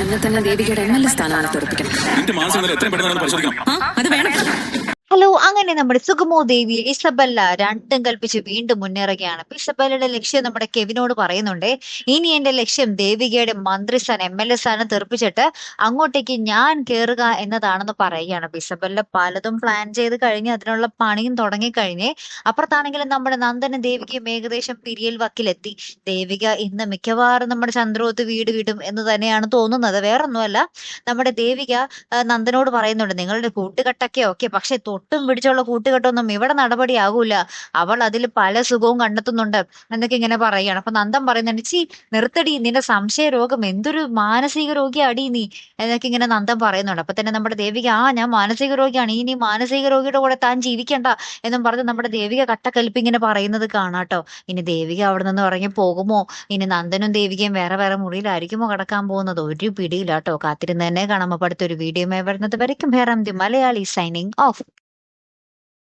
നിന്നെ തന്നെ ദേവികയുടെ MLA സ്ഥാനമാണ് തെറിപ്പിക്കണം. നിന്റെ മാനസിക നില എത്രയും പെട്ടെന്ന് പരിശോധിക്കണം. അത് വേണം. ഹലോ, അങ്ങനെ നമ്മുടെ സുഗമോ ദേവി ഇസബല്ല രണ്ടും കൽപ്പിച്ച് വീണ്ടും മുന്നേറുകയാണ്. അപ്പൊ ഇസബല്ലയുടെ ലക്ഷ്യം നമ്മുടെ കെവിനോട് പറയുന്നുണ്ട്, ഇനി എന്റെ ലക്ഷ്യം ദേവികയുടെ മന്ത്രിസ്ഥാനം MLA സ്ഥാനം തെറിപ്പിച്ചിട്ട് അങ്ങോട്ടേക്ക് ഞാൻ കയറുക എന്നതാണെന്ന് പറയുകയാണ്. അപ്പൊ ഇസബല്ല പലതും പ്ലാൻ ചെയ്ത് കഴിഞ്ഞ് അതിനുള്ള പണിയും തുടങ്ങിക്കഴിഞ്ഞ് അപ്പുറത്താണെങ്കിലും നമ്മുടെ നന്ദനും ദേവികയും ഏകദേശം പിരിയൽ വക്കിലെത്തി. ദേവിക ഇന്ന് മിക്കവാറും നമ്മുടെ ചന്ദ്രോത്ത് വീട് വിടും എന്ന് തന്നെയാണ് തോന്നുന്നത്. വേറൊന്നുമല്ല, നമ്മുടെ ദേവിക നന്ദനോട് പറയുന്നുണ്ട്, നിങ്ങളുടെ കൂട്ടുകെട്ടൊക്കെ ഓക്കെ, പക്ഷെ തൊട്ടും പിടിച്ചുള്ള കൂട്ടുകെട്ടൊന്നും ഇവിടെ നടപടിയാകൂല, അവൾ അതിൽ പല സുഖവും കണ്ടെത്തുന്നുണ്ട് എന്നൊക്കെ ഇങ്ങനെ പറയുകയാണ്. അപ്പൊ നന്ദൻ പറയുന്നുണ്ട്, ചീ നിർത്തടി, നിന്റെ സംശയ രോഗം, എന്തൊരു മാനസിക രോഗിയാടി നീ എന്നൊക്കെ ഇങ്ങനെ നന്ദൻ പറയുന്നുണ്ട്. അപ്പൊ തന്നെ നമ്മുടെ ദേവിക, ഞാൻ മാനസിക രോഗിയാണ്, ഇനി മാനസിക രോഗിയുടെ കൂടെ താൻ ജീവിക്കണ്ട എന്നും പറഞ്ഞ് നമ്മുടെ ദേവിക കട്ടക്കലിപ്പ് ഇങ്ങനെ പറയുന്നത് കാണാട്ടോ. ഇനി ദേവിക അവിടെ നിന്ന് ഇറങ്ങി പോകുമോ, ഇനി നന്ദനും ദേവികയും വേറെ വേറെ മുറിയിലായിരിക്കുമോ കിടക്കാൻ പോകുന്നത്, ഒരു പിടിയിലാട്ടോ. കാത്തിരുന്ന് തന്നെ കാണാം. അടുത്തൊരു വീഡിയോ വരുന്നത് വരയ്ക്കും. Hey Ram the Malayali signing off.